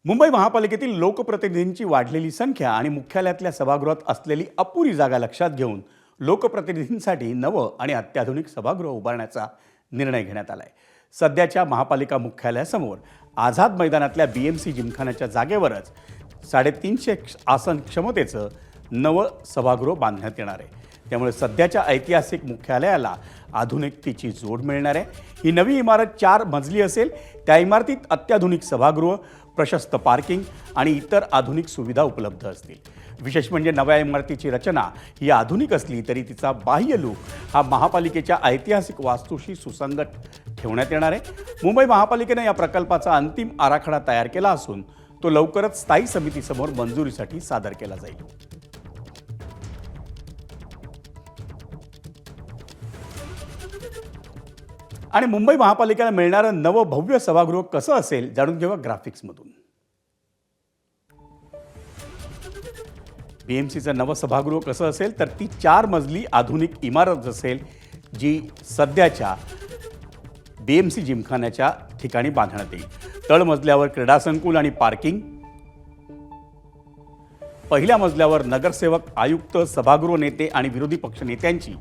मुंबई महापालिकेतील लोकप्रतिनिधींची वाढलेली संख्या आणि मुख्यालयातल्या सभागृहात असलेली अपुरी जागा लक्षात घेऊन लोकप्रतिनिधींसाठी नवं आणि अत्याधुनिक सभागृह उभारण्याचा निर्णय घेण्यात आला आहे. सध्याच्या महापालिका मुख्यालयासमोर आझाद मैदानातल्या BMC जिमखान्याच्या जागेवरच 350 आसन क्षमतेचं नवं सभागृह बांधण्यात येणार आहे. त्यामुळे सध्याच्या ऐतिहासिक मुख्यालयाला आधुनिकतेची जोड मिळणार आहे. ही नवी इमारत 4 मजली असेल. त्या इमारतीत अत्याधुनिक सभागृह, प्रशस्त पार्किंग आणि इतर आधुनिक सुविधा उपलब्ध असतील. विशेष म्हणजे नव्या इमारतीची रचना ही आधुनिक असली तरी तिचा बाह्य लूक हा महापालिकेच्या ऐतिहासिक वास्तूशी सुसंगत ठेवण्यात येणार आहे. मुंबई महापालिकेने या प्रकल्पाचा अंतिम आराखडा तयार केला असून तो लवकरच स्थायी समितीसमोर मंजुरीसाठी सादर केला जाईल. आणि मुंबई महापालिकेला मिळणारं नवं भव्य सभागृह कसं असेल जाणून घेऊया ग्राफिक्समधून. BMCचं नवं सभागृह कसं असेल तर ती 4 मजली आधुनिक इमारत असेल जी सध्याच्या BMC जिमखान्याच्या ठिकाणी बांधण्यात येईल. तळमजल्यावर क्रीडा संकुल आणि पार्किंग, पहिल्या मजल्यावर नगरसेवक, आयुक्त, सभागृह नेते आणि विरोधी पक्ष नेत्यांची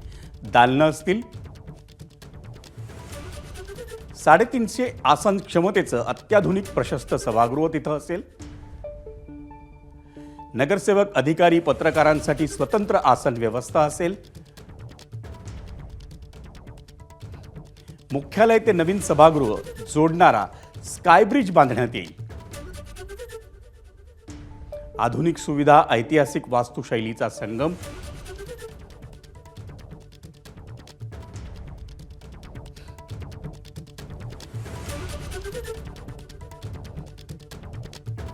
दालनं असतील. 350 आसन क्षमतेचं अत्याधुनिक प्रशस्त सभागृह तिथं असेल. नगरसेवक, अधिकारी, पत्रकारांसाठी स्वतंत्र आसन व्यवस्था असेल. मुख्यालय ते नवीन सभागृह जोडणारा स्काय ब्रिज बांधण्यात येईल. आधुनिक सुविधा, ऐतिहासिक वास्तुशैलीचा संगम